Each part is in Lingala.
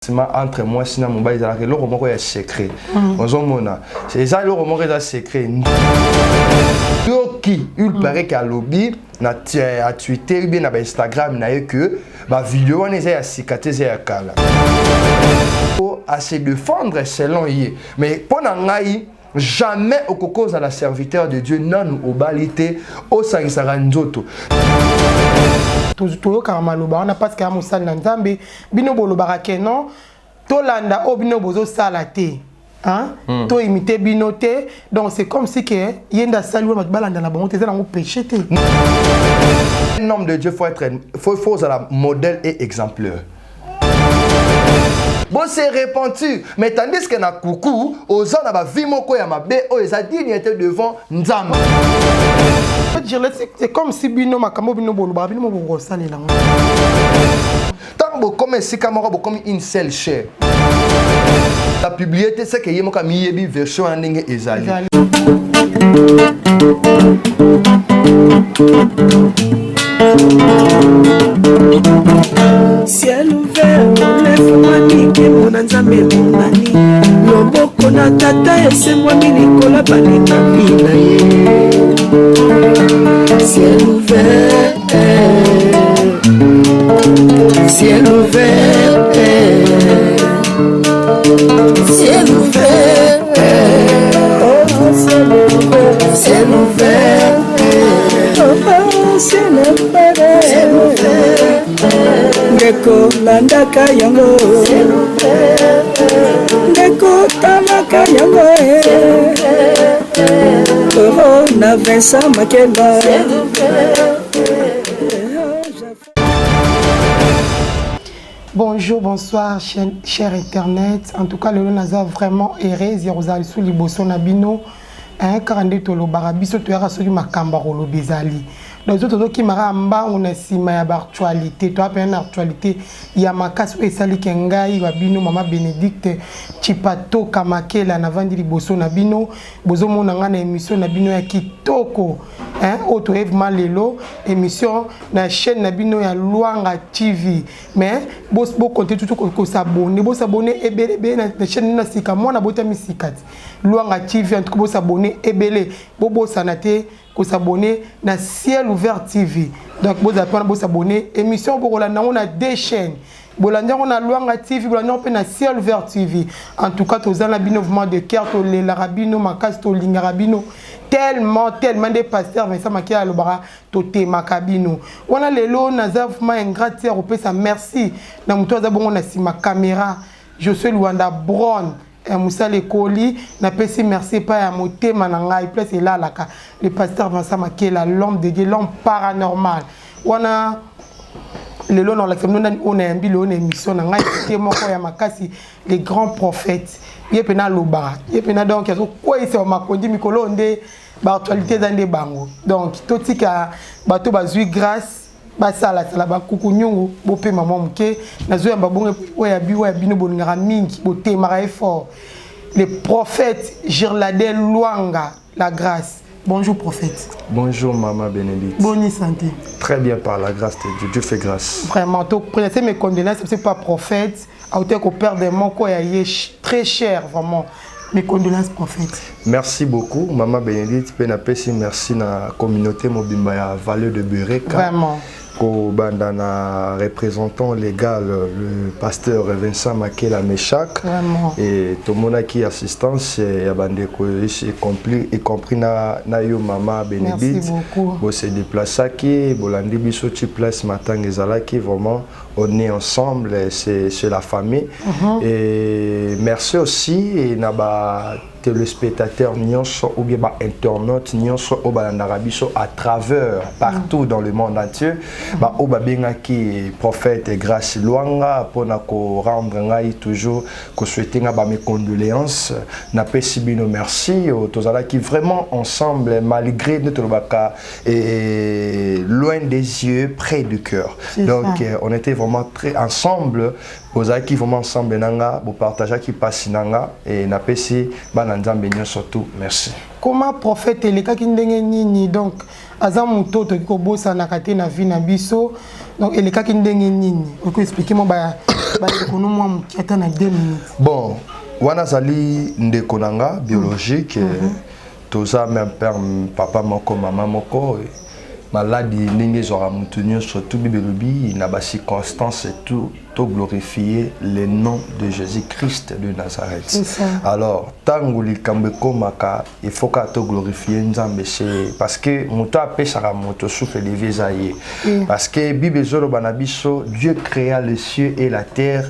entre moi et mon bail, c'est le roman est secret. C'est ça le roman est secret. Qui il paraît qu'à lobby, na Twitter, bien na Instagram, na que ma vidéo on est à cicatriser à cala. À se défendre selon lui, mais pendant ngai jamais au cause à la serviteur de Dieu non au balité au sangisaranzoto. Toyo karamaloba on a pas que amusal na nzambe bino bolobaka kenon tolanda o bino bozo salate hein to imiter bino te donc c'est comme si que yenda saluer mat balanda na bango te za ngo péché te. Un homme de Dieu faut à la modèle et exemplaire. Bon c'est répandu mais tandis que na coucou aux gens na ba vie moko ya mabe o eza dignité devant nzamba. C'est comme si bino makambo bino boloba bino mo bosalela ngo. Tant comme si camera comme une seule chair. La publicité c'est que yemoka miyebi version en ndenge ezali. Ciel ouvert, lève-moi nique mon nzambe mon mani. Loboko na tata ese moi milikola balinga bina ye. Ciel ouvert, ciel ouvert, ciel ouvert, ciel ouvert, ciel ouvert, ciel ouvert, ciel ouvert. Ngeko landaka yango, ngeko tamaka yango, oh na Vincent Makeba. Bonjour, bonsoir, cher Internet. En tout cas, le Naza vraiment erré. Zerozali sous liboso nabino. Un 42 tolo barabiso toyara soki makamba rolo bezali. Les autres qui maramba on a sima ya actualité. Toi une actualité ya makasu esali kengai wabino mama Bénédicte Chipato Kamakela na vandi liboso nabino. Bozo mona ngana émission nabino ya kitoko. Auto Eve Lelo émission na chaîne nabino ya Luanga TV. Mais boss bo compter tout ko s'abonner, bo s'abonner ebele na chaîne na sika mona bota misikati. Luanga TV en tout cas s'abonner ebele bobo sanate ko s'abonner na Ciel Ouvert TV. Donc bo zapana bo s'abonner émission bo kolanda on a deux chaînes. Bolanda on a Luanga TV, bolanda on na Ciel Ouvert TV. En tout cas tozana bino mouvement de cœur to le larabino makas to lingarabino. Tellement des pasteurs Vincent Makela Lobara toté makabino. On a lelo nazavuma ingratia au pesa merci na muto azabongo na sima caméra. Je suis Luanda Brown Moussa Lekoli na pesi merci pas à motema na ngai place là laka le pasteur Vincent Makela l'homme de Dieu l'homme paranormal. On a lelo na la semaine on a un bilo na émission na ngai témoin ya makasi les grands prophètes. Yepena Lobara yepena donc yazo quoi c'est makondi mikolo nde ba actualité dans des bango donc totika bato bazui grâce basala sala ba kukunyungu bopé maman muke nazo ya babongo oya bino boningara mingi botemara effort les prophètes Girladel Luanga la grâce. Bonjour prophète. Bonjour maman Bénédicte. Bonne santé. Très bien par la grâce de Dieu. Dieu fait grâce. Vraiment, donc présenter mes condoléances, c'est pas prophète, à hauteur qu'au père des mots quoi très cher vraiment. Mes condoléances prophète. Merci beaucoup maman Bénédicte. Merci na communauté Mobimba ya Vallée de Bureka. Vraiment. Au bandana représentant légal le pasteur Vincent Makela Meshak. Vraiment. Et tout le monde qui assistance et y compris na yo maman Bénédicte. Merci beaucoup. Bon se déplacer qui bolandi biso ti place matin ezalaki vraiment on est ensemble c'est la famille. Et merci aussi et naba téléspectateurs nyonso ou bien internautes nyonso au Balandarabiso à travers partout dans le monde entier ba o babenga ki prophète grâce Luanga pour na ko rendre ngai toujours ko souhaiter nga ba mes condoléances na pesi bino merci tozala qui vraiment ensemble malgré notre baka et loin des yeux près du cœur donc on était vraiment très ensemble aux qui vraiment ensemble nanga pour partager qui passe nanga et na pesi surtout merci. Comment prophète eleka kindenge nini donc aza mutoto ko bosa na kate na vie na biso donc eleka kindenge nini on peut expliquer moi ba bandeko no mwa moki ata na 2 minutes. Bon, wana zali ndeko nanga biologique, toza même père papa moko maman moko maladi ndenge zora mutunyo surtout bibelobi na ba circonstance et tout to glorifier le nom de Jésus-Christ de Nazareth. Alors tangu likambeko maka il faut ka to glorifier nzambe c'est parce que moto apesaka moto souffle de visaye parce que bible zolo banabiso Dieu créa les cieux et la terre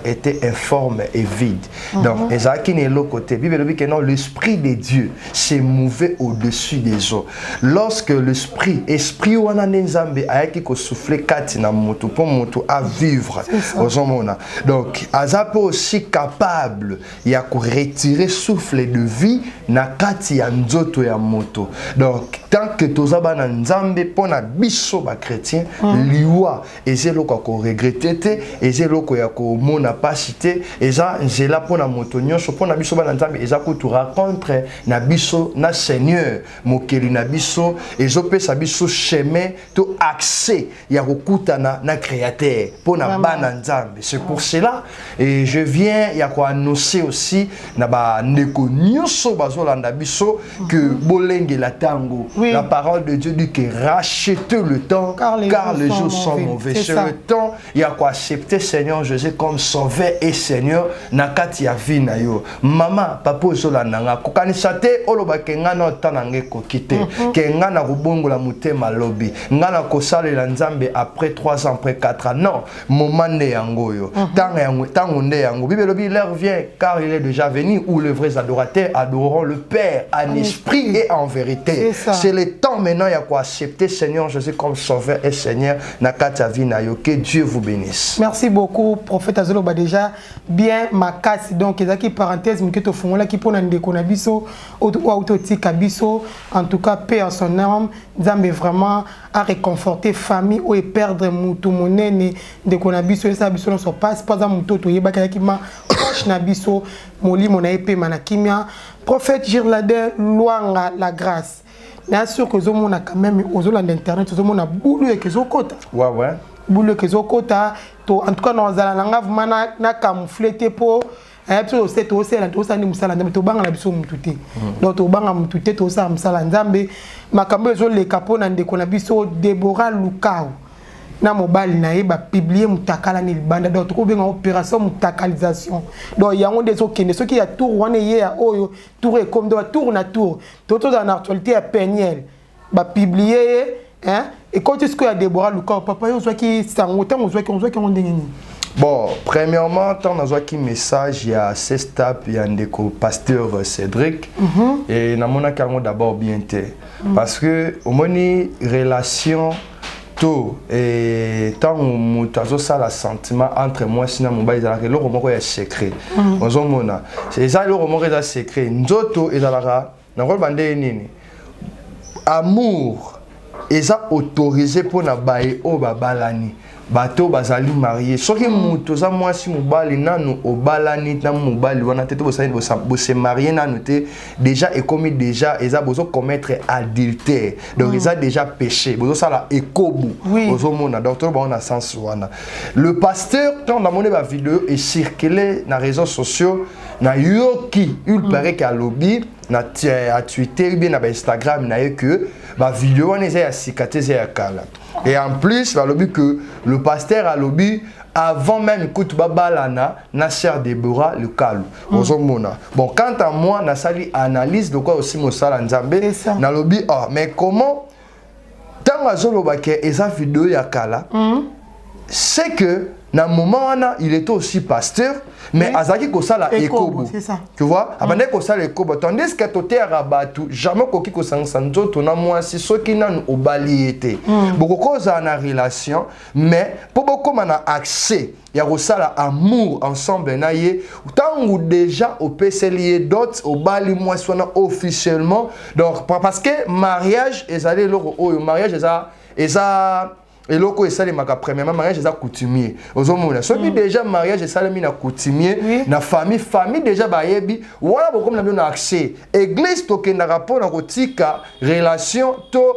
était informe et vide. Donc ezaki ne lo côté bible dit que non l'esprit de Dieu s'est mouvé au-dessus des eaux. Lorsque esprit wana nzambe ayaki ko souffler kati na moto pour moto à vivre. Donc azape aussi capable ya ko retirer souffle de vie na kati ya nzoto ya moto. Donc tant que tozaba na nzambe pona biso ba chrétien liwa ezelo ko regretter te ezelo ko ya ko mona pasité eza nzela pona moto nyonso pona biso ba na nzambe eza ko tu rencontre na biso na Seigneur mokeli na biso ezopesa biso chemin to accès ya kokutana na créateur pona bana nzambe. C'est pour cela et je viens ya ko annoncer aussi na ba ndeko nyonso bazolanda biso que bolenge la tango. La parole de Dieu dit que rachetez le temps car les jours sont mauvais. C'est le temps il y a quoi accepter Seigneur Jésus comme sauveur et Seigneur na kati ya vie na yo. Mama papa ozolanda nga kokanisa te oloba ke nga na tanange kokite ke nga na kubongola mutema lobi nga na kosalela nzambe après 3 ans après 4 ans. Non, moment ne yango yo. Tango nde yango. Bible lobi l'heure vient car il est déjà venu où les vrais adorateurs adoreront le Père en esprit et en vérité. C'est le temps maintenant il y a quoi accepter Seigneur Jésus comme sauveur et Seigneur na kati ya vie na yo. Que Dieu vous bénisse. Merci beaucoup prophète Azolo ba déjà bien makasi donc ezaki parenthèse miketo fongola ki pona ndeko na biso autotika biso en tout cas paix en son âme nzambe vraiment a réconforter famille ou perdre mutu monene ndeko na biso esa biso no so passe pas à mutu to yebaka ki ma proche na biso molimo na epé manakimia prophète Girladin Luanga la grâce. Bien sûr que zomona quand même ozolanda internet zomona boulou et que zokota. Ouais. Boulou que zokota to en tout cas dans la langue vraiment na camoufler te po episode c'est to c'est to sandi musala ndambe to banga na biso mutute. Donc to banga mutute to sa musala nzambe makambo ezo le kapona ndeko na biso Deborah Lukao. Na mobile na yeba publier mutakala ni libanda donc ko benga opération mutakalisation donc yango des okende ce qui a tour wana ye ya oyo tour comme doit tour na tour toto dans actualité à Peniel ba publier hein et quand est-ce que ya Deborah Luka papa yo qui sango tant on qui on ndenge. Bon, premièrement, tant on a un message, il y a 16 tapes, il y a un pasteur Cédric et namona kango d'abord bien té parce que au moni relation tout et tant on ça la sentiment entre moi sinon mon bail le roman est secret ozomona c'est ça le roman est secret nzoto ezalaka na rôle bandé nini amour eza autorisé pour na baye o babalani bato bazali marié soki muto za mwasi mobali nanu obalani na mobali wana tete bo se marier nanu te déjà et commis déjà eza bozo commettre adultère donc eza déjà péché bozo sala ekobu bozo mona donc to ba on a sens wana le pasteur quand on a monné ba vidéo et circulé na réseaux sociaux na yoki il paraît qu'à lobby na Twitter ou bien na Instagram na que ba vidéo on eza ya cicatrice ya kala. Et en plus, il a lobby que le pasteur a lobby avant même écoute babalana na sœur Deborah le calme. Bon, quant à moi, na sali analyse de quoi aussi mon sala nzambe na lobby mais comment tant azoloba ke eza vidéo ya kala c'est que na moment il était aussi pasteur mais azaki ko sala ekobo tu vois abandé ko sala ekobo tandis que toté rabatu jamais koki ko sangsa nzoto na mwasi soki nanu obali été beaucoup cause na relation mais pour beaucoup na accès ya ko sala amour ensemble na ye tangu déjà au PCLIE d'autres obali mwasi wana officiellement donc parce que mariage ezali loko oyo mariage eza et loko et ça les maka premièrement mariage c'est coutumier ozomona soki déjà mariage et ça les mina coutumier na famille déjà ba yebi wala bokom na bien accès église to kenda rapport na kotika relation to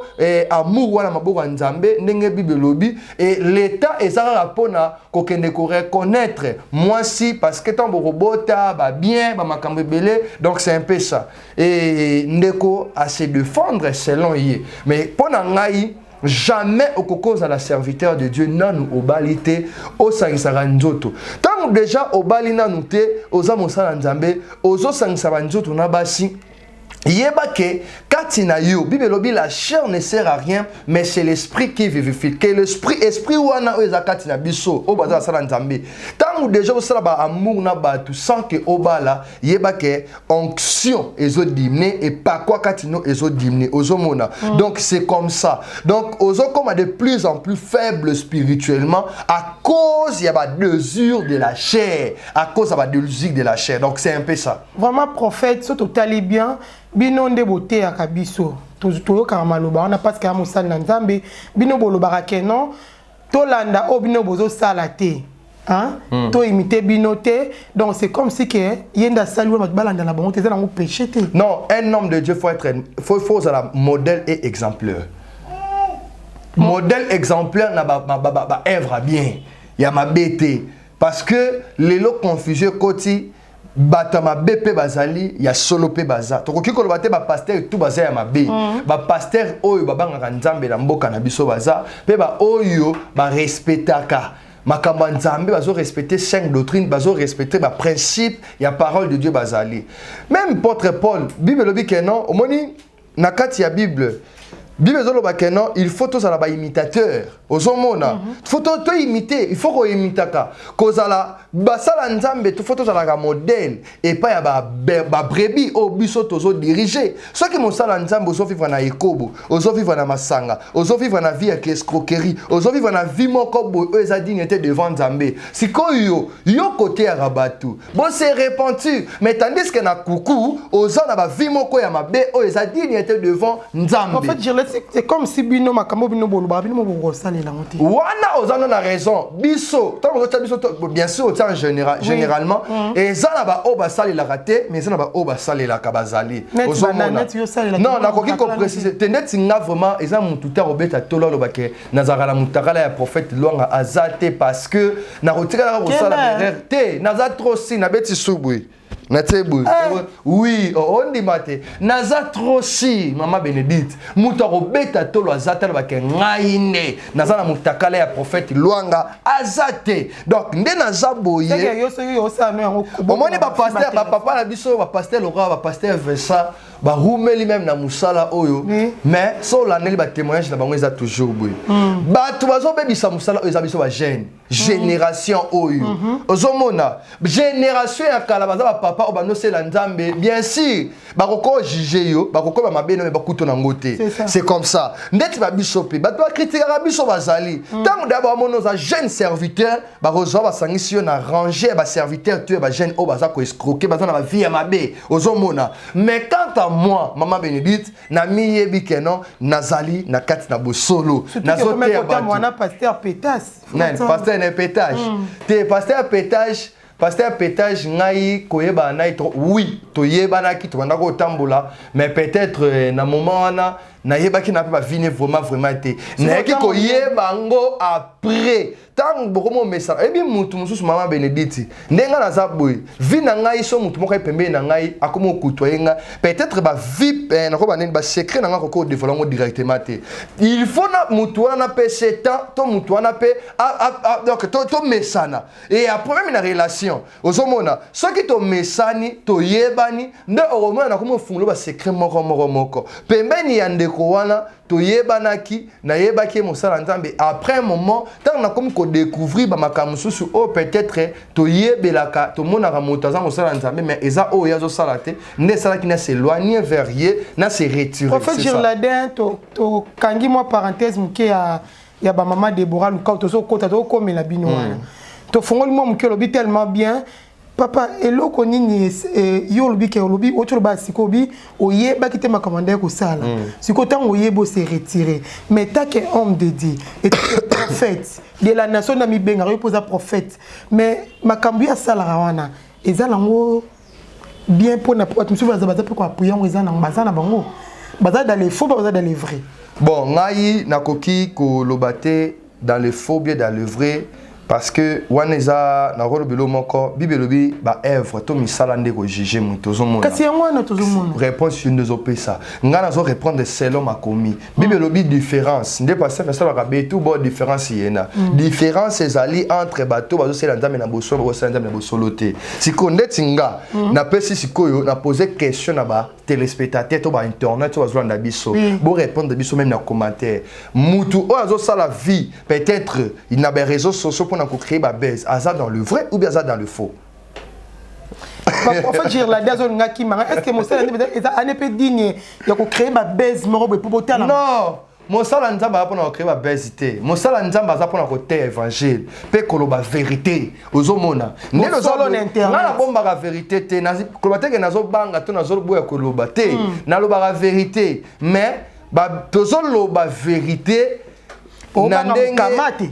amour wala maboko nzambe ndenge bible lobi et l'état et ça rapport na kokende ko reconnaître moi si parce que tant robota ba bien ba makambe belé donc c'est un peu ça et ndeko à se défendre selon yé mais pona ngai jamais au cause à la serviteur de Dieu non au balité au sangisara nzoto tant déjà au balina nouté aux amosala nzambe aux sangisara nzoto na basi yeba ke katina yo bible lobi la chair ne sert à rien mais c'est l'esprit qui vivifie que l'esprit wana o ezakati na biso o baza sala nzambe tant déjà au sala ba amour na batu sans que obala yeba ke onction ezo diminuer et pas quoi katino ezo diminuer ozomona donc c'est comme ça donc ozo comme de plus en plus faible spirituellement à cause y a ba mesure de la chair à cause de la mesure de la chair donc c'est un peu ça vraiment prophète surtout tali bien bino nde bote ya kabiso to ka maloba on a parce que amosala na nzambe bino bolobaka ke non to landa o bino bozo sala te hein to imiter bino te donc c'est comme si que yenda sali wa balanda na bango te za na péché te non un homme de Dieu faut être faut la modèle et exemplaire modèle exemplaire na ba œuvre bien ya ma bête parce que les lots confusion koti batama BP bazali ya solo pe baza tokoki ko lobate ba pasteur tout baza ya mabe ba pasteur oyo babanga nzambe na mboka na biso baza pe ba oyo ba respectaka makambo nzambe bazo respecter 5 doctrines bazo respecter ba principe ya parole de Dieu bazali même apôtre Paul bible lobi que non omoni na kati ya bible zoloba que non il faut tous ba imitateur ozomona faut to imiter il faut ko imitaka kozala basala nzambe tu faut tous la modèle et pas ya ba brebis au biso tozo diriger ceux qui mosala nzambe ozo vivre na ekobo ozo vivre na masanga ozo vivre na vie ya escroquerie ozo vivre na vie moko bo eza dignité devant nzambe sikoyo yo côté ya rabatu bon c'est repenti mais tandis que na kuku ozo na ba vie moko ya mabe o eza dignité devant nzambe en fait c'est comme si bino makambo bino boluba bino bo sala la moté wana ozana na raison biso tant biso bien sûr en général généralement et ça na ba oba sala la raté mais ça na ba oba sala la kabazali ozomona non na koki ko préciser tendet nga vraiment eza mututa robeta tolo lobake nazara mutakala ya prophète loanga azate parce que na kotika ko sala te naza trop si na beti subui Natebu. Oui, on dit maté. Naza trop si, maman Bénédicte. Mouta robeta tolo azate ba ke ngaine. Naza na mutakala ya prophète Luanga azate. Donc nde naza boye. Omoni ba pasteur ba papa na biso ba pasteur Laura ba pasteur Versa ba roumeli même na musala oyo. Mais so la neli ba témoignage na bango eza toujours boye. Ba tu bazo bebisa musala oyo eza biso ba jeune. Génération oyo. Ozomona génération ya kala baza ba papa obano c'est la nzambe bien sûr bakoko juger yo bakoko ba mabeno me bakuto na ngote c'est comme ça ndeti ba bisope ba to critiquer ba biso bazali tant d'abord mono za jeune serviteur ba rezo ba sangisi yo na ranger ba serviteur tu ba jeune o baza ko escroquer baza na ba vie ya mabe ozomona mais quant à moi maman Bénédicte na mi yebi que non nazali na kati na bosolo nazote ya ba mwana pasteur pétasse non pasteur ne pétage te pasteur pétage pasteur pétage ngai koyeba na ito oui to yeba na ki to banda ko tambola mais peut-être na moment wana na yeba ki na pa vine vraiment été na ki koyeba ngo après tant bokomo message ebi mutu mususu maman Bénédicte ndenga na za boy vi na ngai so mutu moko pembe na ngai akomo kutoyenga peut-être ba vip na ko banene ba secret na nga ko développer directement te il faut na mutu wana pe setan to mutu wana pe donc to mesana et après même na relation ozomona soki to mesani to yebani nde oromona na komo fungulo ba secret moko pembeni ya ndeko wana to yebanaki na yebaki mosala nzambe après un moment tant na comme ko découvrir ba makamususu o peut-être to yebelaka to mona ramontaza mosala nzambe mais eza o yazo salate ne sala qui na s'éloigner vers rier na se retirer en fait Girladin to kangi moi parenthèse muke ya ba maman Déborah Luka to so kota to komela bino wana to fongoli moi muke lobi tellement bien Papa, eloko nini yo lobi ke lobi autre ba sikobi oye ba kite ma commander ko sala. Siko tant oye bo se retirer. Mais tant que homme de Dieu et prophète de la nation na mi benga reposa prophète. Mais makambu ya sala wana ezala ngo bien pour na pour tu souvent za baza pour appuyer ngo ezana bazana bango. Baza dans les faux, baza dans les vrais. Bon, ngai nakoki ko lobate dans le faux bien dans le vrai. Parce que waneza na rolo bilo moko bibelobi ba œuvre to misala ndeko juger mutozo mona. Kasi ngwana tozo mona. Réponse une de opesa. Ngana zo répondre selon ma commis. Bibelobi différence. Ndé passer faire ça ba tout bon différence yena. Différence ezali entre bato bazo sela nzambe na boso bazo sela nzambe na bosoloté. Siko ndetinga na pesi sikoyo na poser question na ba téléspectateur to ba internet to bazo na biso. Bo répondre biso même na commentaire. Mutu o azo sala vie peut-être il n'a pas réseaux sociaux pour créer ma baise, hasard dans le vrai ou bien hasard dans le faux. En fait, j'ai la deuxième qui m'a. Est-ce que mon salaire n'est pas digne? Il y a créer ma baise, mon robe pour botter. Non, mon salaire n'est pas pour créer ma baise. Mon salaire n'est pas pour côté évangile. Peut que la vérité aux hommes. Né nos hommes internet. La bombe la vérité. Nazi, kolobate que nazo banga to nazo boya kolobate. Na loba la vérité. Mais ba tozo loba vérité. Na ndengamate.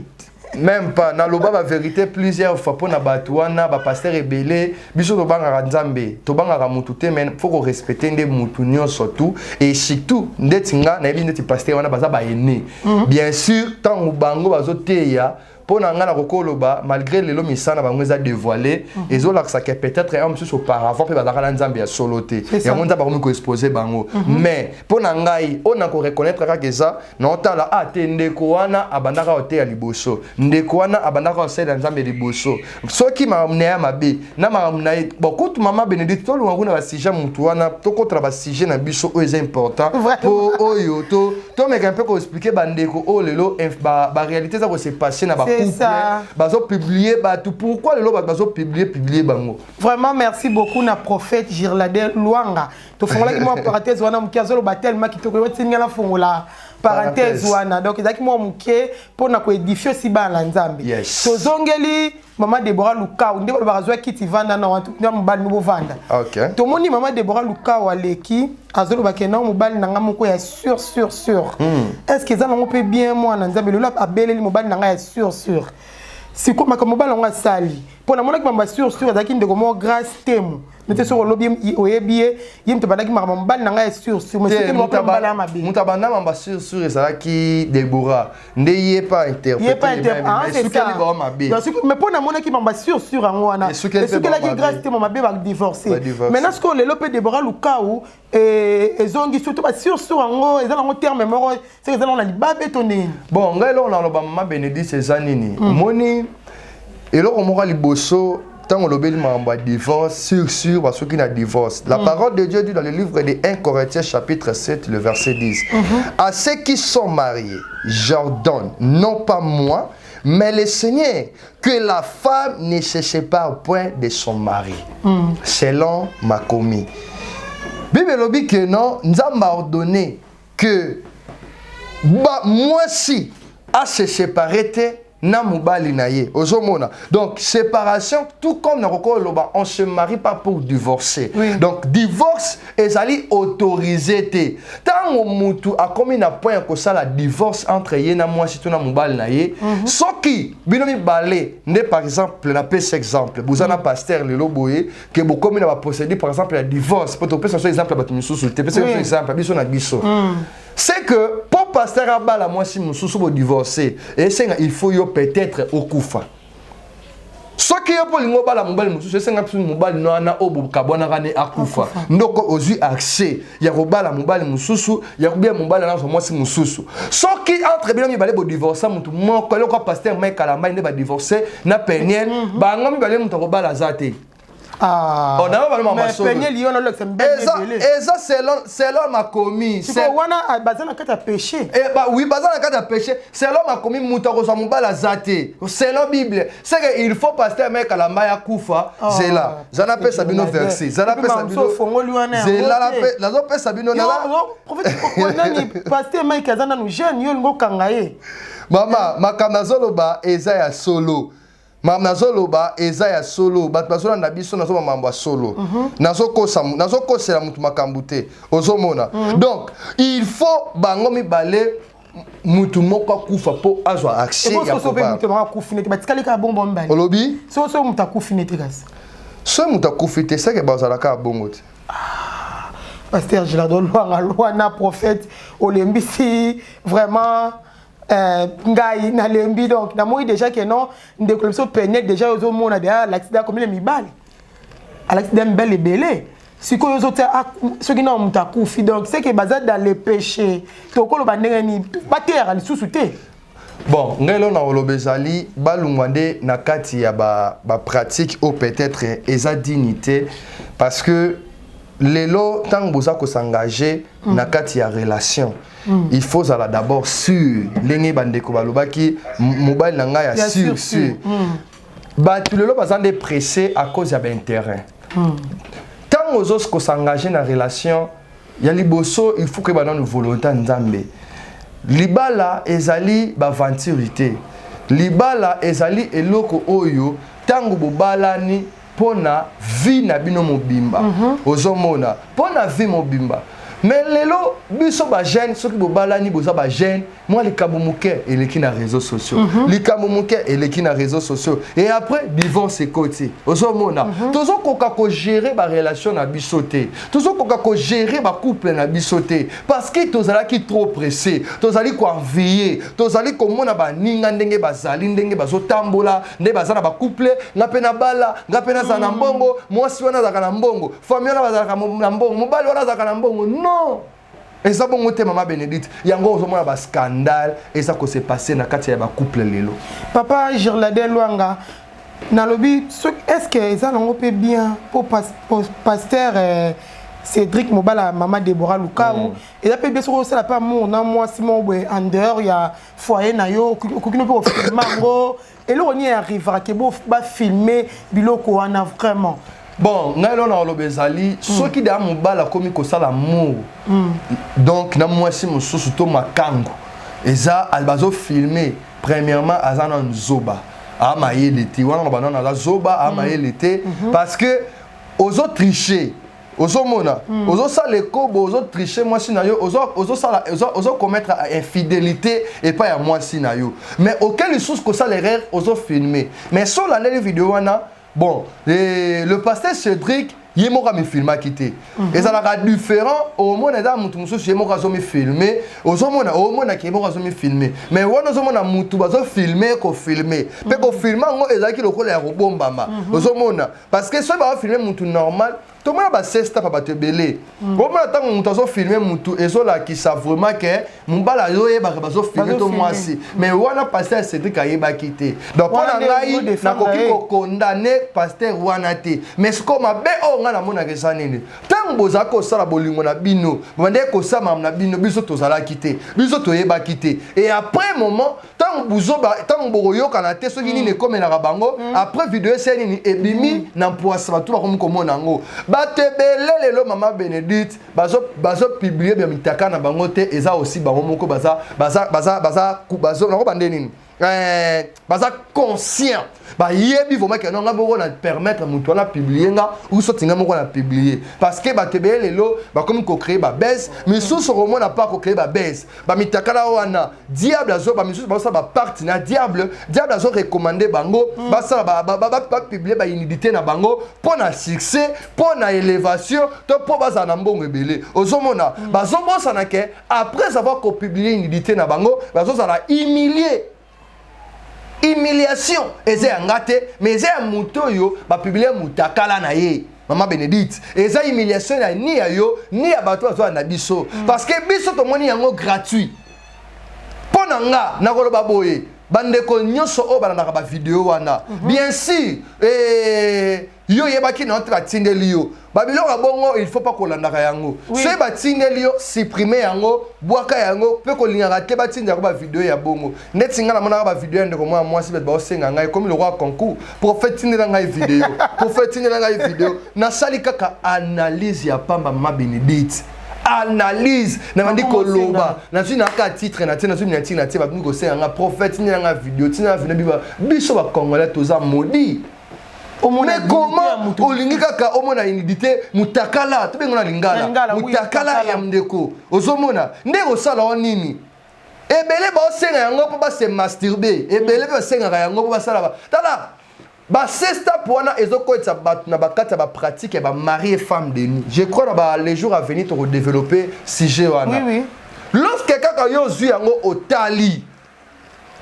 Même pas na loba la vérité plusieurs fois pour na batouana ba pasteur rebelle biso to banga nzambe to banga mutu te mais faut qu'on respecte nde mutu nyon surtout et surtout ndetinga na yebi ndeti pasteur wana baza ba ene bien sûr tant bango bazoteya pour na kokoloba malgré les lomisana bango za dévoiler ezo la que peut-être un monsieur auparavant pe bazaka na nzambe ya soloté ya monta ba ko exposer bango mais pour na ngai on a ko reconnaître que ça non tala atende ko wana abandaka hotel ya liboso ndeko wana abandaka osela nzambe liboso soki mamne ya mabe na mamna beaucoup mama Bénédicte to lungu na basija mutu wana to kontra basije na biso o est important pour oyo to meka un peu ko expliquer bandeko o lelo ba réalité ça ko se passer na ba bazo publier tout pourquoi le loba bazo publier bango. Vraiment merci beaucoup na prophète Girladin Luanga. To fongola ki mo parenthèse wana mkiazo lo batel ma kitoko wetinga la fongola parenthèse wana donc ezaki mo muke pona ko édifier si ba la nzambe. To zongeli Maman Deborah Luka nde ba bazwa kiti vanda na wantu na mobali no vanda. OK. To moni Maman Deborah Luka waleki azolo bakena mobali na nga moko ya sûr. Est-ce que ça non peut bien moi na nzambe lo abeleli mobali na nga ya sûr. Si ko makamobali nga sali. Pona mona ki mamba sûr ezaki ndeko mo grâce temu. Nete so lobby oyebie yimte badaki makamobali na nga ya sûr mais c'est que mo mobali ya mabe. Mutabanda mamba sûr ezalaki Deborah. Nde yé pas interpréter. Mais pona mona ki mamba sûr ango wana. Est-ce que la grâce temu mabe ba divorcer. Maintenant ce que le lope Deborah Lukau ezongi surtout ba sûr ango ezala ngo terme moko c'est ezala na libabe tonné. Bon ngai lo na loba mama Bénédicte ezanini. Moni eloko moko liboso tant on obéit à divorce, sûr, parce qu'il y a divorce. La parole de Dieu dit dans le livre de 1 Corinthiens chapitre 7, le verset 10. À ceux qui sont mariés, j'ordonne, non pas moi, mais le Seigneur, que la femme ne se sépare point de son mari, selon ma commis. Bible dit que non, nous avons ordonné que moi si à se séparer na mobali na ye ozomona donc séparation tout comme na kokoloba on se marie pas pour divorcer donc divorce ezali autorisé te tant mutu a commis na point ko sala divorce entre ye na moi surtout na mobali na ye soki binomi balé ne par exemple na pese exemple buzana pasteur le loboye que bo commis na ba posséder par exemple la divorce pour te pese un exemple ba tumususu te pese un exemple biso na biso c'est que pour pasteur abala moi si mususu bo divorcer et il faut yo peut-être au kufa. Ce qui est pour l'ingo bala mobali mususu c'est un peu mobali no ana obu kabona kane akufa. Ndoko ozu accès ya robala mobali mususu ya kubia mobali na moi si mususu. Ce qui entre bien mi balé bo divorcer mutu mo ko le ko pasteur mai kalamba ne ba divorcer na penien ba ngami balé mutu robala zate. Ah, on a vraiment ma chose. Et ça selon ma commis. C'est wana bazana kata péché. Eh bah oui, bazana kata péché. Selon ma commis mutako sa mobala zate. Selon Bible, c'est que il faut passer mec à la maya kufa, c'est là. J'en appelle Sabino verset. J'en appelle Sabino. C'est là la zo pesa Sabino na. Prophète konani pasteur mec azana nous jeune yo ngo kangaye. Mama, makamazolo ba eza ya solo. Mam nazoloba eza ya solo bat bazona na biso nazo mambo ya solo nazo kosela mutu makambo te ozomona donc il faut bango mibale mutu moko akufa po azwa accès ya pouvoir mutu moko akufine te batikali ka bombo mbali olobi so mutu akufine te kasi so mutu akufite c'est que bazala ka bongo te pasteur Gilado loi na prophète olembisi vraiment ngai na lembi donc na moi déjà que non de collection peigner déjà aux monde déjà l'accident comme les mibali à l'accident bel et belé si ko yo ceux qui n'ont mutakufi donc c'est que bazar dans les péchés to ko lo bandenge ni batera li susute bon ngelo na olobezali balungwande na kati ya ba pratique ou peut-être eza dignité parce que lelo tant boza ko s'engager na kati ya relation il faut ça d'abord sûr lengi bandeko balobaki mobile na nga ya sûr ba tout lelo bazande pressé à cause ya ben terrain tant aux ko s'engager na relation ya liboso il faut que ba na volonté nzambe libala ezali ba aventurité libala ezali eloko oyo tango bobalani pona vie na bino mobimba ozomona pona vie mobimba mais lelo biso ba jeune soki bobalani boza ba jeune moi les kabomuke eleki na réseaux sociaux les kabomuke eleki na réseaux sociaux et après divorce côté ozomona tozo koka ko gérer ba relation na bisoté tozo koka ko gérer ba couple na bisoté parce que tozala ki trop pressé tozali ko envier tozali ko mona ba ninga ndenge bazali ndenge bazotambola nde bazana ba couple ngape na bala ngape na zana mbongo mwasi wana zaka na mbongo famille wana bazaka na mbongo mobali wana zaka na mbongo non et ça bon côté maman Bénédicte yango ozomona ba scandale et ça ko s'est passé na kati ya ba couple lelo papa Girladin Luanga na lobby est-ce que ça n'ont pas bien pour pasteur Cédric Mobala maman Déborah Lukaou et là peut bien sûr ça pas mon moi Simon en dehors il y a foyer na yo kokino pour filmer mango et là on y arrivera que bon ba filmer biloko wana vraiment bon ngalo na olobezali soki da mobala komi ko sala amour donc na mwasi mususu to makango eza albazo filmer premièrement azana nzoba ama yeliti wana banana la zoba ama yeliti parce que aux autres tricher ozomona ozo sala kobo ozo tricher mwasi na yo ozo sala ozo commettre infidélité et pas ya mwasi na yo mais auquel source ko sala erreur ozo filmer mais sur la vidéo wana bon, le pasteur Cédric, il est mort à me filmer quitté. Et ça sera différent au moins dans mutu mususu mort à me filmer, au moins qui mort à me filmer. Mais wana zo mona mutu bazo filmer ko filmer. Pe ko filmer ngo ezaki lokola ya robombama. Ozomona parce que so ba filmer mutu normal tout le monde a sesta pa te belé. Comment attend on t'azo filmer mutu ezola qui sa vraiment que mon bala yo e ba bazo filmer to moi si. Mais wana pasteur Cédric a yeba quitté. Donc on a ngai na koki ko condamner pasteur wana te. Mais ce comme be o nga na mona ke sanene. Tant boza ko sala bolingo na bino, bande ko sama na bino biso to zala quitté. Biso to yeba quitté. Et après moment tant bozo ba tant boroyo kana te so nini ne comme na bango après vidéo c'est nini ebimi na poisse ba tout ba comme komona ngo. Batebele lelo maman Bénédicte bazo publier bien mitaka na bango te eza aussi bango moko baza nako bande nini baza conscient ba yebi vraiment que non ngabo na permettre mutu na publier nga ou sotinga moko na publier parce que batebele lelo ba comme ko créer ba buzz mais sous ce roman n'a pas ko créer ba buzz ba mitaka la wana diable azo ba misu ba ça ba partenaire diable azo recommander bango ba ça ba publier ba inidité na bango pour na succès pour na élévation to pour baza na mbongo ebele ozomona bazobosa na ke après avoir ko publier inidité na bango bazoza la humiliation eza ngate mais eza muto yo ba publier mutakala na ye maman Bénédicte eza humiliation na ni ya yo ni ya bato azo na biso parce que biso to moni yango gratuit pona nga na koloba boye bandeko nyonso o bana na ba vidéo wana bien sûr yo yebaki na entre atindeli yo babiloko bongo il faut pas kolandaka yango so batindeli yo supprimer yango bwaka yango pe kolingaka te batindaka ba vidéo ya bongo netinga na mona ba vidéo ndeko moi mwasi bet ba osenga ngai comme le roi concours prophète tindela ngai vidéo prophète tindela ngai vidéo na sali kaka analyse ya pamba ma Bénédicte analyse na ndi koloba na zuna ka titre na tina zuna tina tina ba ko senga prophète ni nga vidéo tina vina biba biso ba congolais toza maudit. Mais comment olingi kaka omona inidité mutakala to bengo na lingala mutakala ya mdeko ozomona ndeko sala onini ebele ba senga yango po ba se masturber ebele ba senga yango po ba sala ba tala ba sesta poana ezoko etsa bat na bakata ba pratique ba mari et femme de nuit. Je crois ba les jours à venir pour développer sujet wana. Oui. Lorsque kaka yo zu yango otali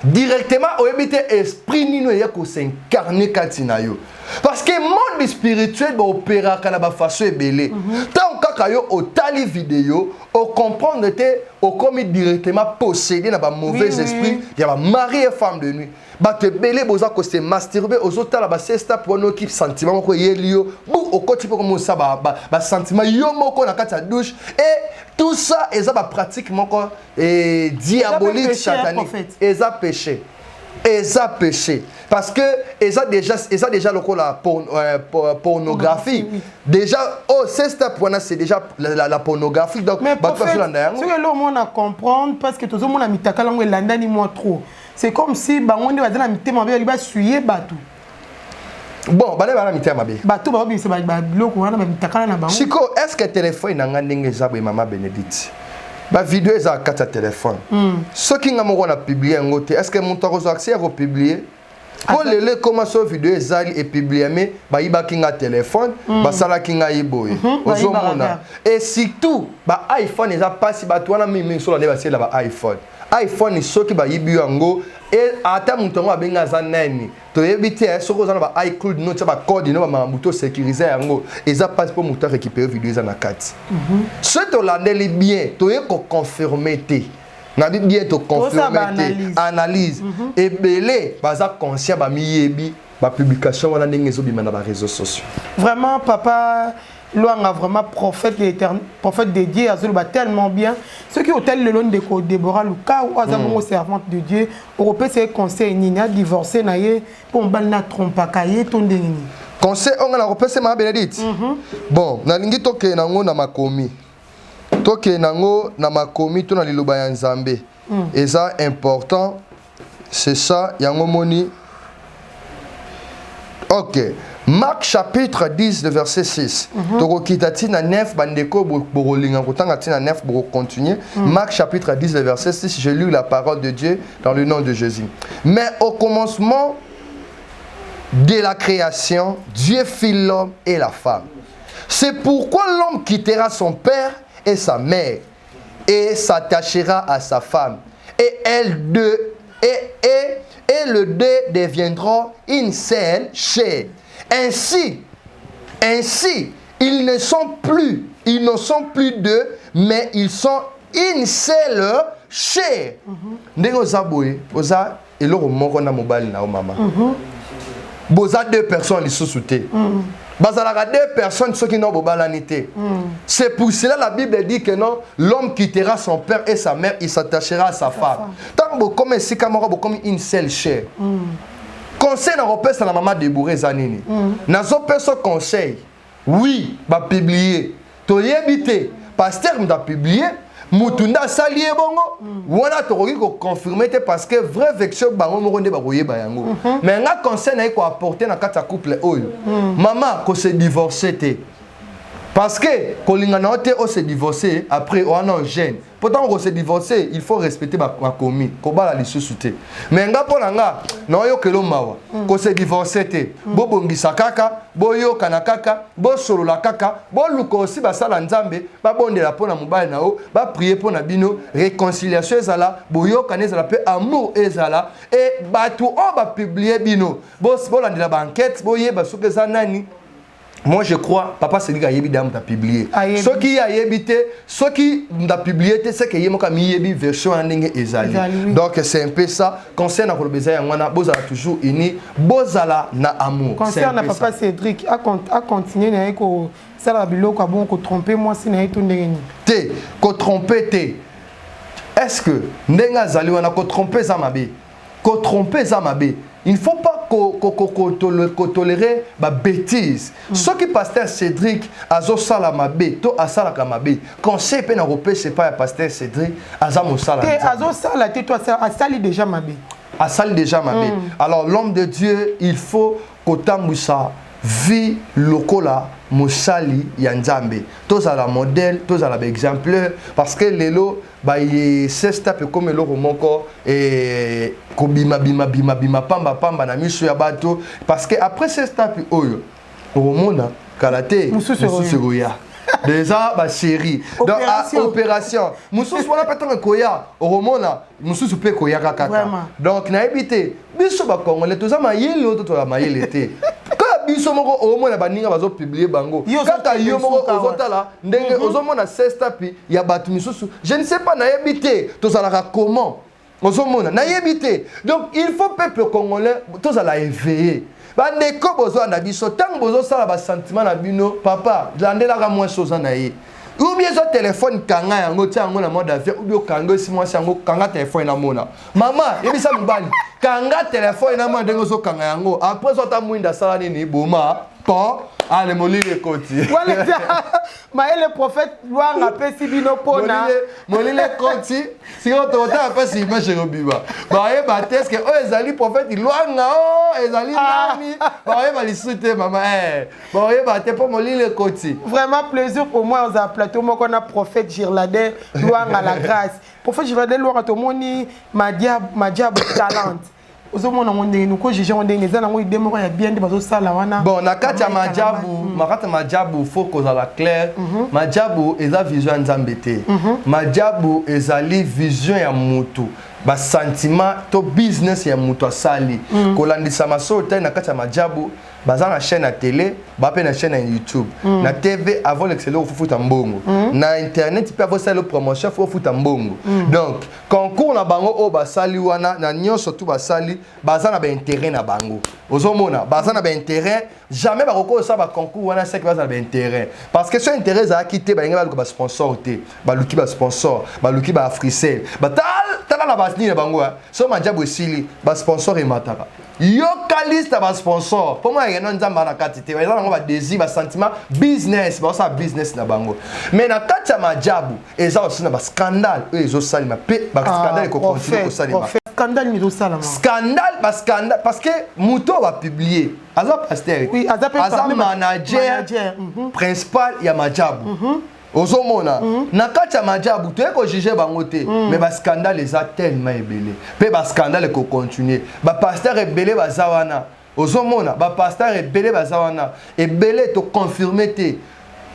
directement au éviter esprit nino ya ko s'incarner katina yo. Parce que monde spirituel ba opéra kana ba façon ebele. Tant kaka yo otali vidéo, o comprendre te o commis directement possédé na ba mauvais esprit, ya ba mari et femme de nuit. Ba te belé boza ko se masturber aux autres la ba sesta pour no ki sentiment ko yelio, bu o ko tipo comme ça ba sentiment yo moko na kata douche et tout ça est ba pratique moko diabolique satanique. Eza péché. Eza péché parce que eza déjà le la pornographie. Déjà oh c'est step one c'est déjà la pornographie donc mais ce que l'homme on a comprendre parce que tout le monde a mis ta langue landa ni moi trop. C'est comme si bango ndi bazana mitema ba liba suyer batou. Bon, bale bala mitema be. Batou ba bi se ba biloko wana ba mitakala na bango. Chiko, est-ce que téléphone na ngandenge zabwe mama Bénédicte? Ba vidéo eza kata téléphone. Ce qui nga moko na publier ngote, est-ce que mon tozo accès à publier? Ko lele comment so vidéo ezali et publier mais ba iba kinga téléphone, ba sala kinga iboy. Ozomona. Et surtout, ba iPhone eza pasi ba twana mimi so la ba sela ba iPhone. iPhone ni soki ba yibi yango et ata mutongo abenga za nani to ebite soko za ba iCloud no ba code no ba muto sécuriser yango eza passe pour muto récupérer vidéo za na kati ce to landeli bien to e ko confirmer te na dit bien to confirmer te analyse et belé baza conscient ba miyebi ba publication wana ndenge zo bima na ba réseaux sociaux vraiment papa Loanga vraiment prophète de Dieu, Azuluba tellement bien. Ceux qui ont tel le long de Déborah Luka ou Azabongo servante de Dieu, Européen c'est conseil Nina divorcé naie pour balna trompa kaye tondeni. Conseil on a Européen c'est ma Bénédicte. Bon, na lingi toke nango na makomi. Toke nango na makomi to na liloba ya Nzambe. Et ça important, c'est ça yango moni. OK. Marc chapitre 10, le verset 6. Tokokitatina 9, bandeko borolinga kotangatina 9 pour continuer. Marc chapitre 10, le verset 6, j'ai lu la parole de Dieu dans le nom de Jésus. Mais au commencement de la création, Dieu fit l'homme et la femme. C'est pourquoi l'homme quittera son père et sa mère et s'attachera à sa femme. Et elles deux et le deux deviendront une seule chair. Ainsi, ils ne sont plus deux, mais ils sont une seule chair. Ndenge ozaboye, oza eloko moko na mobali na mama. Boza deux personnes li sous-souté. Bazalaka deux personnes ceux qui n'ont pas balanité. C'est pour cela la Bible dit que non, l'homme quittera son père et sa mère, il s'attachera à sa femme. Tant que comme si kamera comme une seule chair. Conseil na repère na maman Déborah zanini. Nazo perso conseil. Oui, ba publier. To yebité. Pasteur m'a publié. Mutunda sali bongo. Wana to ko confirmer parce que vrai vection bango mo ndé ba koyeba yango. Mais nga conseil na ko apporter na kata couple oyo. Maman ko se divorcer te. Parce que kolinga na ote o se divorcer après on a jeune. Pourtant on se divorcer, il faut respecter ma commis. Ko bala lisusu te. Mais nga pona nga na yo kelo mawa. Ko se divorcer te. Bo bongisa kaka, bo yo kana kaka, bo solo la kaka, bo luko aussi ba sala nzambe, ba bondela pona mobali na o, ba prier pona bino, réconciliation ezala, bo yo kana ezala pe amour ezala et ba tout on ba publier bino. Bo landela ba enquête, bo yeba soke za nani. Moi je crois, papa c'est lui qui a évidemment m'a publié. Ce qui a évité, ce qui m'a publié, c'est que yémo kami yebi version en ligne ezali. Donc c'est un peu ça. Concernant le besoin, on a bozala toujours uni, bozala na amour. Concernant papa Cédric, a continuer na ko sala biloko bon ko tromper moi si na eto ndengeni. Te, ko tromper te. Est-ce que ndenga zali wana ko tromper za mabe? Ko tromper za mabe. il ne faut pas tolérer ma bêtise. Ce qui pasteur Cédric azo sala mabe to asala kamabe. Conseil pe na repé c'est pas pasteur Cédric azamo sala. Te azo sala te toi asali déjà mabe. Asali déjà mabe. Alors l'homme de Dieu, il faut kotambusa vie lokola mosali ya nzambe. Tous à la modèle, tous à la exemplaire parce que lelo ba ye sesta pe comme le romoko et kobima bima pamba na miso ya bato parce que après sesta pe oyo romona kalate mususu ya déjà ba série donc opération mususu wana petango koya romona mususu pe koya kaka donc na ebité biso ba congolais toza mayele oto to mayele te biso moko omona baninga bazo publier bango kaka yo moko ozotala ndenge ozomona sesta pi ya batu misusu je ne sais pas na yebité tozalaka comment ozomona na yebité donc il faut peuple congolais tozala éveillé bandeko bozo na biso tango bozo sala ba sentiment na bino papa landelaka moins chose na ye ou bien zo téléphone kanga yango tia yango na mode avion ou bien kanga si moi yango kanga téléphone na mona mama yebisa mobali kanga téléphone na mona ndengo zo kanga yango après zo ta mwinda sala nini boma po ale molile koti wala maele prophète luanga pesi bino pona molile koti si on ta pas si image robiba ba e ba teske o ezali prophète luanga o ezali nani ba e ba lisute mama ba e ba te po molile koti vraiment plaisir pour moi on a plateau moi qu'on a prophète Girladin luanga la grâce prophète Girladin luanga to moni madia talent ozomona ngondenge nuko jije ngondenge eza nango idemo ya bien de bazo sala wana bon na kati ya majabu faut kozala clair majabu eza vision nzambe te majabu ezali vision ya mutu ba sentiment to business ya mutu asali kolandisa maso te na kati ya majabu baza na chaîne à télé ba pe na chaîne à YouTube na TV avant l'excellent faut futa mbongo na internet pe avoir ça promotion faut futa mbongo donc concours na bango o basali wana na nyonso tout basali baza na ba intérêt na bango ozomona baza na ba intérêt jamais ba roko ça ba concours wana c'est que baza na ba intérêt parce que ce intérêt za quitter ba nga ba sponsor te ba luki ba sponsor ba luki ba Africell ba tal la basni na bango so majabu sili ba sponsor e mataka yo kalista ba sponsor pour moi yeno nzamba na katite ba yango ba désir ba sentiment business ba ça business na bango mais na kati ya majabu eza aussi na ba scandale ezo salima pe ba scandale ko continue ko salima scandale ni do salama scandale parce que muto va publier aza pasteur oui aza manager principal ya majabu ozomona na kati ya majabu to ko juger bango te mais ba scandale eza tellement ebele pe ba scandale ko continuer ba pasteur ebele bazawana ozomona ba pasteur ebele bazawana ebele to confirmer te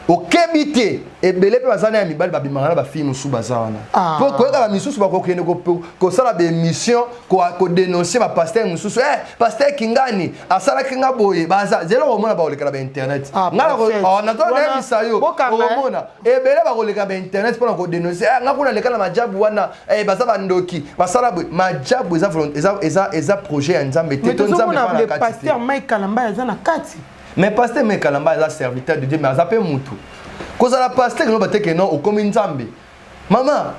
okebite ebele pe bazana ya mibali babimanga ba fille musu bazawana pour ko ka misusu ba ko kende ko sala be mission ko dénoncer ba pasteur mususu pasteur Kingani asala kinga boye baza zelo omona ba oleka ba internet ngala ko na to na bisayo omona ebele ba oleka ba internet pour ko dénoncer ngakuna leka na majabu wana baza bandoki basala boye majabu eza projet ya nzambe te to nzambe pa na kati pasteur Mike Kalamba eza na kati mais pasteur Mike Kalamba est un serviteur de Dieu mais ça peut mutu cause la pasteur no bateke non au comme nzambe maman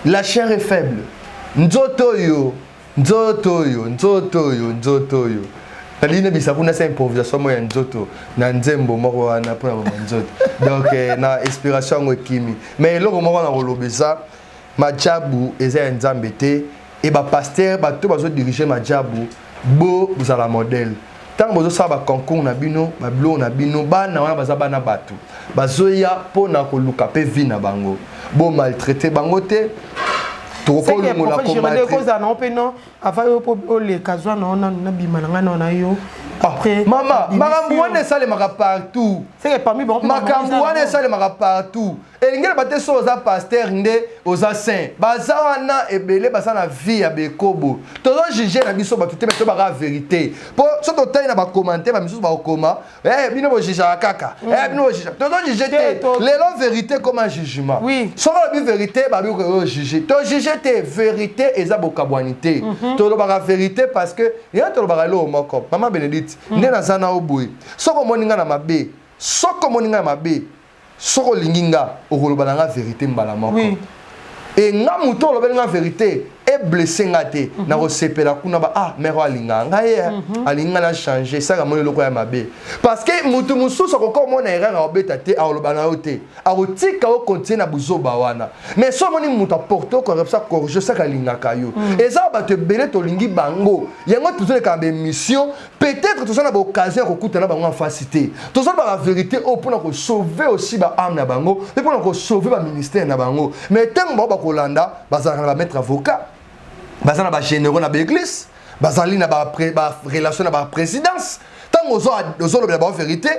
la chair est faible nzoto yo Taline bisakuna c'est improvisation mo ya nzoto na nzembo moko wana pour na nzoto donc na inspiration ngo kimi mais eloko moko na kolobesa majabu eza nzambe te et ba pasteur ba to bazo diriger majabu bo vous la modèle tant bozo sa ba concours na bino ba blo na bino bana wana baza bana batu bazoya pona koluka pe vi na bango bo maltraiter bango te to ko lu la combattre ko za na openo ava yo po ole kazwa na bima na na yo après maman makambo wana esalemaka partout c'est que parmi bon makambo wana esalemaka partout elingeli bate so oza pasteur nde oza saint baza wana ebele baza na vie ya bekobo tozo juge na biso bato te me to baka vérité po so totali na bacommentaire bamisusu bakokoma bino bojugaka kaka bino bojuge tozo juge te lelo vérité comme un jugement soko lobi vérité babi oyo juge to juge te vérité eza bokabwani te tolobaka vérité parce que ya tolobaka eloko moko mama Bénédicte nde naza na oboye soko moninga na mabe soko linginga okoloba na nga vérité mbala moko et nga muto olobeli nga vérité et blessé ngate na resepela kuna ba ah mère alinga ngaye alinga na changer ça kamoni loko ya mabe parce que mutu mususu ko mona erreur a obeta te a oloba na yote a otika o continuer na buzoba wana mais so moni mutu porto ko ça corriger ça kalinga kayo et ça ba te belé to lingi bango yango toujours ka mission peut-être tout ça na occasion ko kutana bango en facilité tout ça ba la vérité au pour na ko sauver aussi ba âme na bango et pour na ko sauver ba ministère na bango mais tant ba ko landa ba za na mettre avocat ba za na ba généraux na ba église ba za li na ba relation na ba présidence tant ozo la vérité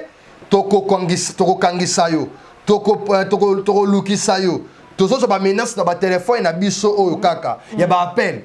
toko kangisa yo toko lukisa yo tozo ba menace na ba téléphone na biso oyo kaka ya ba appel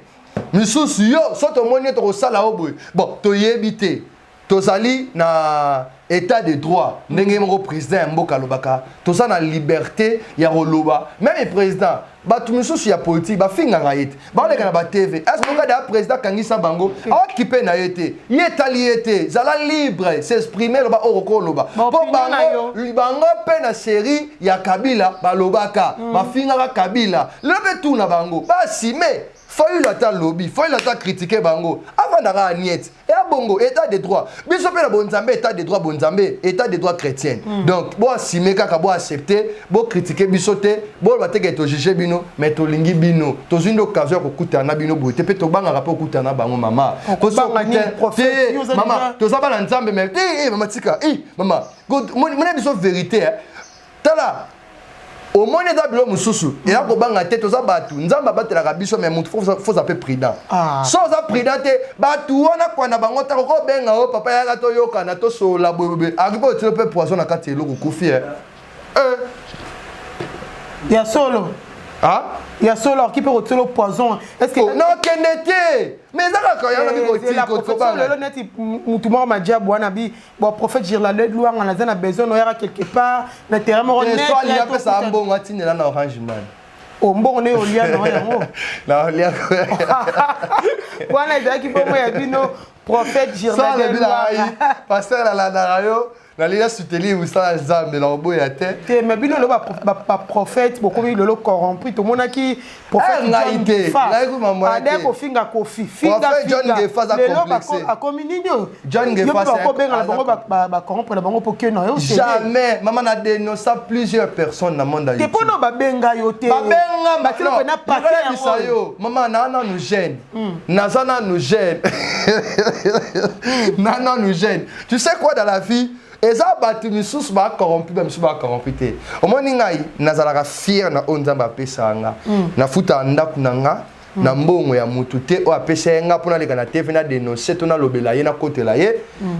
misusu yo soto moni to sala obwe bon to yebite to sali na état de droit ndenge mo président mboka lobaka to sa na liberté ya roloba même le président ba tu misusu ya politique ba finga ngayete ba le kana ba TV est-ce que da président kangisa bango occupé na yete yetali yete zala libre s'exprimer loba oroko loba po bango pe na série ya Kabila ba lobaka ba finga Kabila lebe tout na bango ba sime faut il attend lobby faut il attend critiquer bango avant d'ara niet et à bongo état de droit biso pe na bonzambe état de droit bonzambe état de droit chrétien donc bo assumer kaka bo accepter bo critiquer biso te bo ba te to juger bino mais to lingi bino to une occasion ko kutana bino bo te pe to banga rapport kutana bango mama ko so prophète mama to zaba na nzambe mais mama tika mama mon biso vérité tala au moins des habits mususu et là ko banga tête aux abatu nzamba batela kabiso mais mutu faut appeler prudent sans à prudent te batu wana kwa na bango ta ko benga o papa ya to yoka na to so la bobe akipo tu peux poisson na kati eloko kufi ya solo il y a solo qui peut retirer le poison. Est-ce que non kenete mais ça quand il y a un ko le net mutu mo ma dia bwana bi bon prophète Jirlaled luanga na zana besoin no yara quelque part na terrain mo net so il y a pas ça mbongo atinela na orange man o mbongo ne olia no yango na olia bwana ezaki bomo ya bino prophète Jirlaled pasteur la narayo na lia suteli usala zambe na obo ya te mais bino le ba prophète beaucoup le corrompu to monaki prophète ngaite ngaiko mamona ade ko finga kofi prophète John Gefa za complexé a communio John Gefa c'est ko benga bango ba corrompre bango pour que non jamais maman na dénoncé plusieurs personnes dans monde te pono ba benga yo te ba benga matelo na paquet yo maman nana nous gêne nazana nous gêne nana nous gêne tu sais quoi dans la vie et ça batu misusu ba corrompu ba misusu ba corrompu te omoni ngai nazalaka fier na onzamba pesanga na futa ndaku nanga na mbongo ya mutu te o apesa nga pona leka na TV na dénoncer to na lobela ye na kotela ye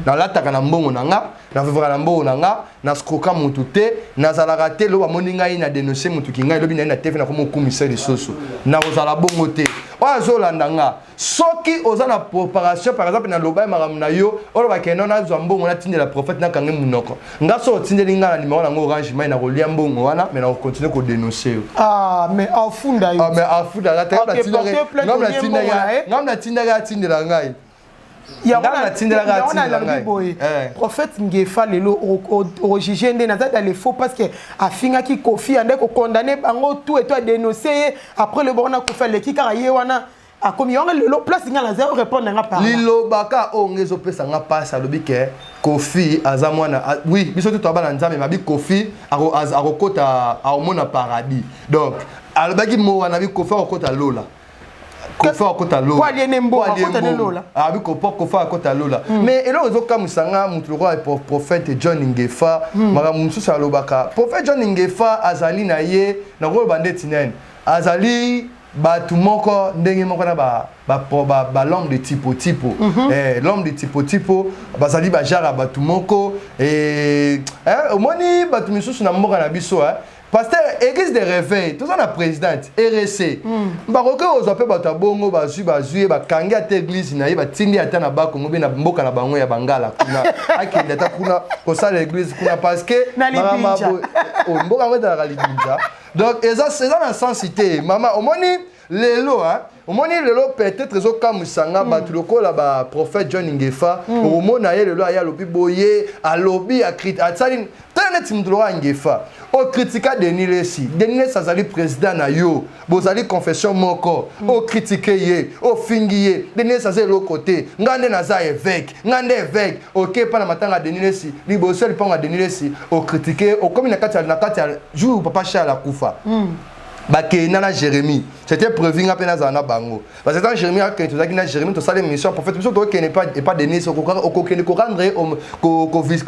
na lataka na mbongo nanga na vivra na mbongo nanga na skroka mutu te nazalaka te lo bamoni ngai na dénoncer mutu ki ngai lobi na TV na komo commissaire lisusu na ozala bongo te o azolanda nga soki oza na préparation par exemple na loba maram na yo olo ba keno na zo mbongo na tindela prophète na kange munoko nga so tindeli nga na numéro na ngo orange mai na kolia mbongo wana mais na continuer ko dénoncer mais afunda yo mais afunda la tête ngam na tindela ngai ya prophète Ngefa lelo origine ndé na za les faux parce que afinga ki kofi ande ko condamner bango tout et toi dénoncer après le bon na ko faire le ki karaye wana a comme yonga le place nga la zéro répondre nga par lilo baka o ngezo pesa nga pasa lobi ke kofi azamwana oui biso tout abana nzambe mabi kofi akokota aomona paradis donc alobaki mo wana bi kofi akokota lola kofa kota lola kwa liene mbo kota lola abi kofa kota lola mais elo ezoka musanga mutu kwa prophète John Ngefa mara mususu alobaka prophète John Ngefa azali na ye na ko bandeti nene azali batu moko ndenge moko na ba l'homme de tipo l'homme de tipo bazali ba jara batu moko omoni batu misusu na mboka na biso pasteur église de réveil tout ça na présidente RC baroke ozope bato bongo bazui bakangi ata église na ye batindi ata na bakongo be na mboka na bango ya bangala kuna akende ata kuna kosala église kuna parce que mboka ngo ezalaka libinja donc eza na sensité mama omoni lelo au moins lelo peut-être zo kamusanga batuloko la ba prophète John Ngefa au mona ye lelo aya lobi boye alobi akrit atsali tanet mdloa Ngefa o critica Denis Lesi azali président na yo bozali confession moko o critiquer ye o fingiye Denis azali lo côté ngande naza évêque ngande évêque OK pa na matanga Denis Lesi liboso lipanga Denis Lesi o critiquer o comme na kati jour papa Charles Kufa Bake nana Jérémie, c'était prévu nga pena zana bango. Parce que dans Jérémie a quand tu as na Jérémie to sale mission prophète mission to qui n'est pas Denis ko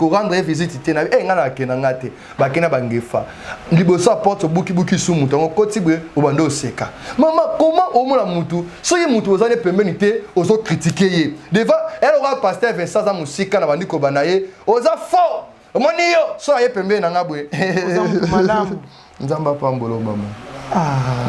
rendre visite tena nga na kenanga te. Bake na bangefa. Liboso porte buki sumu tongo kotibwe obando seka. Maman comment au mona mutu? So ye mutu ozane pembeni te ozo critiquer ye. Devant elle aura pasteur Vincent za musika na bandiko banaye oza fort. Moni yo so ye pembeni na ngabwe. Oza malamu. Nzamba pambolo maman.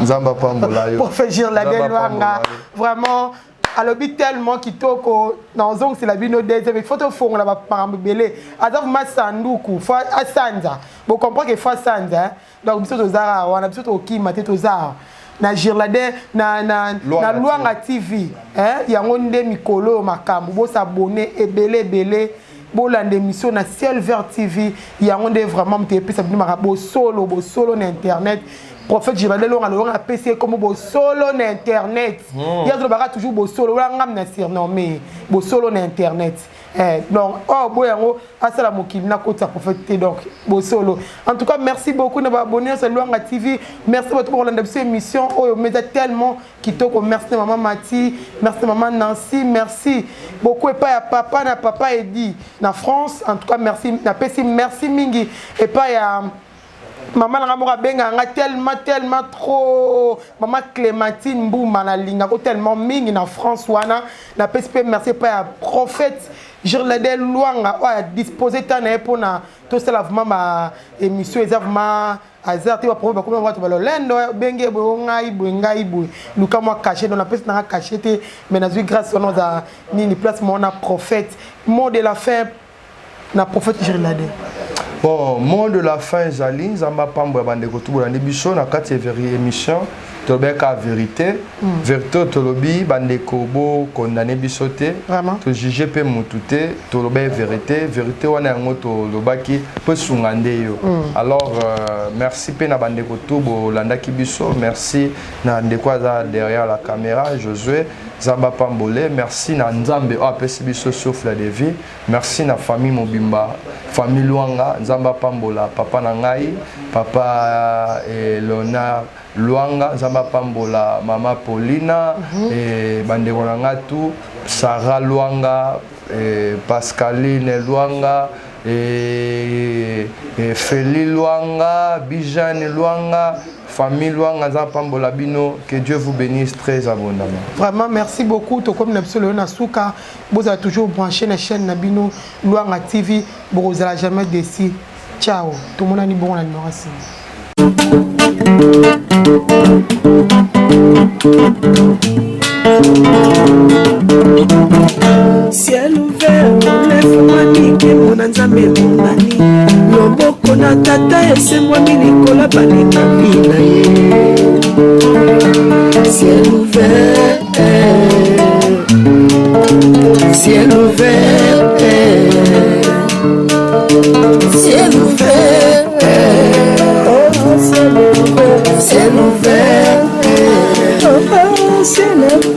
Nzamba pambola yo. Prophète Jirlade Luanga, vraiment, alobi tellement kitoko dans zone c'est la bino des avec photo fond là ba parambelé. Azaf masanduku, fa asanza. Vous comprenez que fa sanza, donc biso tozara wana biso tokima te tozara. Na Jirlade na Luanga TV, yango nde mikolo makambo bo s'abonner ebele bolande émission na Ciel Vert TV, yango nde vraiment mtepi ça bino bo solo na internet. Prophète Jirlade Luanga a PC comme bo solo na internet. Il y a toujours bo solo nga na surnommé bo solo na internet. Donc boyango asala mokili na kota prophète donc bo solo. En tout cas merci beaucoup na abonner sur Luanga TV. Merci beaucoup pour l'ande émission. Oh mais tellement kitoko merci maman Mati, merci maman Nancy, merci beaucoup et pas ya papa Edi na France. En tout cas merci na PC merci mingi et pas ya maman Ramora benga nga tellement trop maman Clémentine Mbouma na linga ko tellement mingi na France wana na PSP merci pas ya prophète Jirlade Luanga a disposé tane pour na tout cela vraiment ma émission exactement azarti wa problème comme on va lendo benge bo ngai bo luka moi caché dans la peste na caché te mais na grâce on a ni place mon prophète mot de la fin na prophète Jirlade. Bon, mot de la fin, Zali, Zamba Pambo, Bandeko, tout le monde, Bichon, na 4 émission, Tobeka vérité, vérité, Tolobi, Bandeko, Bo, condamné Bissoté, to juger pe Moutouté, Tolobé vérité, vérité, on a un autre Lobaki, peu Sungandeyo. Alors, merci Pena Bandeko, tout, Landaki Bisso, merci Nandekwaza derrière la caméra, Josué. Zamba Pambole, merci na Nzambe APC Biso souffle de vie, merci na famille Mobimba, famille Luanga, Zamba Pambola, papa Nangai, papa Léonard Luanga, Zamba Pambola, maman Paulina, et Bandeko Nangatu, Sarah Luanga, Pascaline Luanga, et Feli Luanga, Bijane Luanga, famille Luanga Zapambola Bino, que Dieu vous bénisse très abondamment. Vraiment, merci beaucoup. Tout comme Nepsolo Nasuka, vous avez toujours branché la chaîne Nabino Luanga TV, vous n'allez jamais déçu. Ciao. Tout le monde a une bonne admiration. Ciel ouvert, lève-moi nique mon Nzambe monani. Loboko na tata ese moi milikola balinga bina ye. Ciel ouvert, ciel ouvert, ciel ouvert, ciel ouvert, ciel ouvert, ciel ouvert.